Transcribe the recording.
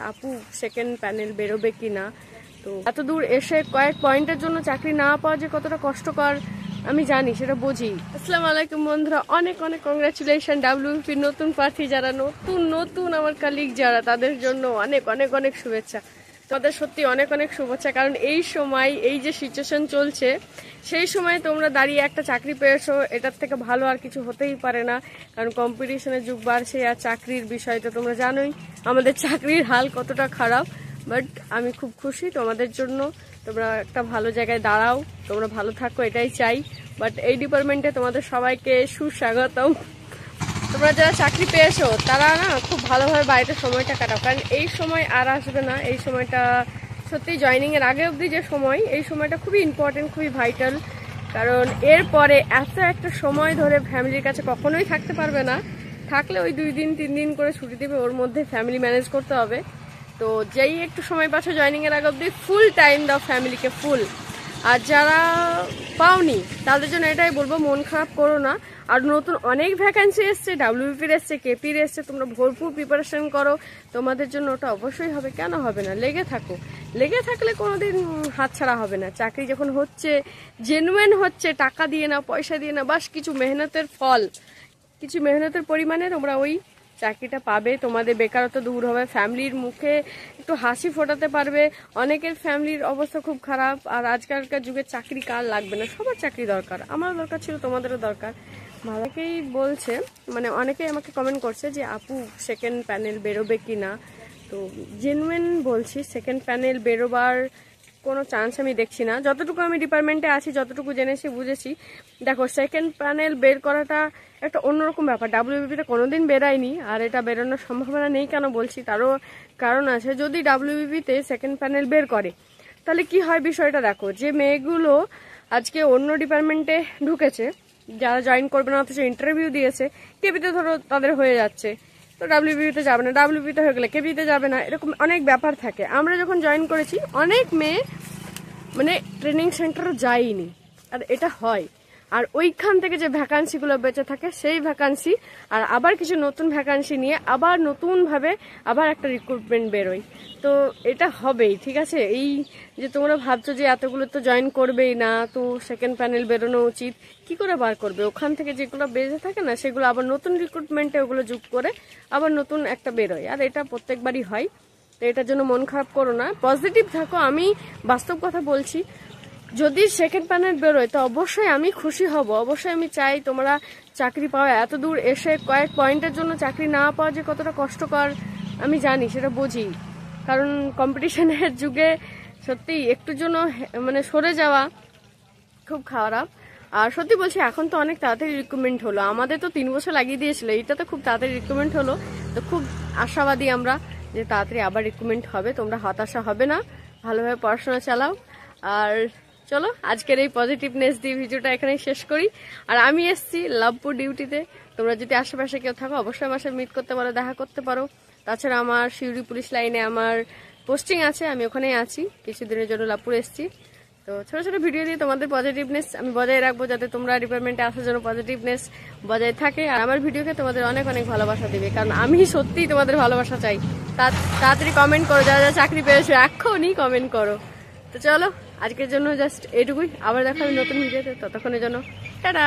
আপু second panel বেরোবে কিনা। তো এত দূর এসে কয়েক পয়েন্টের জন্য চাকরি না পাওয়া যে কতটা কষ্টকর আমি জানি, সেটা বুঝি। আসসালামু আলাইকুম বন্ধুরা, অনেক অনেক কংগ্রাচুলেশন ডাব্লিউপির নতুন প্রার্থী যারা, নতুন আমার কালিগ যারা, তাদের জন্য অনেক অনেক অনেক শুভেচ্ছা। তাদের সত্যি অনেক অনেক শুভেচ্ছা, কারণ এই সময় এই যে সিচুয়েশন চলছে সেই সময় তোমরা দাঁড়িয়ে একটা চাকরি পেয়েছো, এটার থেকে ভালো আর কিছু হতেই পারে না। কারণ কম্পিটিশনের যুগ বাড়ছে, আর চাকরির বিষয় তো তোমরা জানোই আমাদের চাকরির হাল কতটা খারাপ। বাট আমি খুব খুশি তোমাদের জন্য, তোমরা একটা ভালো জায়গায় দাঁড়াও, তোমরা ভালো থাকো এটাই চাই। বাট এই ডিপার্টমেন্টে তোমাদের সবাইকে সুস্বাগতম। তোমরা যারা চাকরি পেয়েছো তারা না খুব ভালোভাবে বাড়িতে সময়টা কাটাও, কারণ এই সময় আর আসবে না। এই সময়টা সত্যি জয়নিং এর আগে অবধি যে সময়, এই সময়টা খুবই ইম্পর্টেন্ট, খুবই ভাইটাল। কারণ এরপরে এত একটা সময় ধরে ফ্যামিলির কাছে কখনোই থাকতে পারবে না। থাকলে ওই 2 দিন 3 দিন করে ছুটি দেবে, ওর মধ্যে ফ্যামিলি ম্যানেজ করতে হবে। তো যেই একটু সময় পাচ্ছ জয়নিং এর আগে অবধি ফুল টাইম দাও ফ্যামিলিকে, ফুল। আর যারা পাওনি তাদের জন্য এটাই বলবো, মন খারাপ করো না। আর নতুন অনেক ভ্যাকান্সি এসছে, ডাব্লিউপির এসছে, কেপির এসছে, তোমরা ভরপুর প্রিপারেশন করো, তোমাদের জন্য ওটা অবশ্যই হবে। কেন হবে না? লেগে থাকো, লেগে থাকলে কোনোদিন হাতছাড়া হবে না। চাকরি যখন হচ্ছে, জেনুইন হচ্ছে, টাকা দিয়ে না, পয়সা দিয়ে না, বাস কিছু মেহনতের ফল, কিছু মেহনতের পরিমাণে তোমরা ওই চাকরিটা পাবে। তোমাদের বেকারত্ব দূর হবে, ফ্যামিলির মুখে একটু হাসি ফোটাতে পারবে। অনেকের ফ্যামিলির অবস্থা খুব খারাপ, আর আজকালকার যুগে চাকরি কার লাগবে না, সবার চাকরি দরকার। আমারও দরকার ছিল, তোমাদেরও দরকার। অনেকেই বলছে, মানে অনেকেই আমাকে কমেন্ট করছে যে আপু সেকেন্ড প্যানেল বেরোবে কিনা। তো জেনুইন বলছি, সেকেন্ড প্যানেল বেরোবার কোনো চান্স আমি দেখছি না। যতটুকু আমি ডিপার্টমেন্টে আছি, যতটুকু জেনেছি বুঝেছি, দেখো সেকেন্ড প্যানেল বের করাটা একটা অন্যরকম ব্যাপার। ডাব্লিউবিপিতে কোনোদিন বেরায়নি, আর এটা বেরোনোর সম্ভাবনা নেই। কেন বলছি, তারও কারণ আছে। যদি ডাব্লিউবিপিতে সেকেন্ড প্যানেল বের করে তাহলে কি হয় বিষয়টা দেখো, যে মেয়েগুলো আজকে অন্য ডিপার্টমেন্টে ঢুকেছে, যারা জয়েন করবে না অথচ ইন্টারভিউ দিয়েছে, কেপিতে ধরো তাদের হয়ে যাচ্ছে, তো ডাব্লিউবিপিতে যাবে না, ডাব্লিউবিপিতে হয়ে গেলে কেপিতে যাবে না, এরকম অনেক ব্যাপার থাকে। আমরা যখন জয়েন করেছি অনেক মেয়ে মানে ট্রেনিং সেন্টারও যায়নি, আর এটা হয়। আর ওইখান থেকে যে ভ্যাকান্সিগুলো বেঁচে থাকে, সেই ভ্যাকান্সি আর আবার কিছু নতুন ভ্যাকান্সি নিয়ে আবার নতুনভাবে আবার একটা রিক্রুটমেন্ট বেরোয়। তো এটা হবেই, ঠিক আছে। এই যে তোমরা ভাবছো যে এতগুলো তো জয়েন করবেই না, তো সেকেন্ড প্যানেল বেরোনো উচিত, কি করে বার করবে? ওখান থেকে যেগুলো বেঁচে থাকে না, সেগুলো আবার নতুন রিক্রুটমেন্টে ওগুলো যোগ করে আবার নতুন একটা বেরোয়, আর এটা প্রত্যেকবারই হয়। তো এটার জন্য মন খারাপ করো না, পজিটিভ থাকো। আমি বাস্তব কথা বলছি, যদি সেকেন্ড প্যানেল বেরোয় তো অবশ্যই আমি খুশি হব, অবশ্যই আমি চাই তোমরা চাকরি পাওয়া। এত দূর এসে কয়েক পয়েন্টের জন্য চাকরি না পাওয়া যে কতটা কষ্টকর আমি জানি, সেটা বুঝি। কারণ কম্পিটিশনের যুগে সত্যি একটুর জন্য মানে সরে যাওয়া খুব খারাপ। আর সত্যি বলছি, এখন তো অনেক তাড়াতাড়ি রিক্রুটমেন্ট হলো, আমাদের তো 3 বছর লাগিয়ে দিয়েছিল, এটা তো খুব তাড়াতাড়ি রিক্রুটমেন্ট হলো। তো খুব আশাবাদী আমরা যে তাড়াতাড়ি আবার রিক্রুটমেন্ট হবে। তোমরা হতাশা হবে না, ভালোভাবে পড়াশোনা চালাও। আর চলো আজকের এই পজিটিভনেস দিয়ে ভিডিওটা এখানেই শেষ করি। আর আমি এসছি লাভপুর ডিউটিতে, তোমরা যদি আশেপাশে কেউ থাকো অবশ্যই আমার সাথে মিট করতে পারো, দেখা করতে পারো। তাছাড়া আমার শিউরি পুলিশ লাইনে আমার পোস্টিং আছে, আমি ওখানেই আছি, কিছুদিনের জন্য লাভপুর এসছি। তো ছোট ছোট ভিডিও দিয়ে তোমাদের পজিটিভনেস আমি বজায় রাখবো, যাতে তোমরা ডিপার্টমেন্টে আসার জন্য পজিটিভনেস বজায় থাকে। আর আমার ভিডিওকে তোমাদের অনেক অনেক ভালোবাসা দিবে, কারণ আমি সত্যিই তোমাদের ভালোবাসা চাই। তাড়াতাড়ি কমেন্ট করো, যারা যারা চাকরি পেয়েছো এখনই কমেন্ট করো। তো চলো আজকের জন্য জাস্ট এটুকুই, আবার দেখা হবে নতুন ভিডিওতে, ততক্ষণের জন্য টাটা।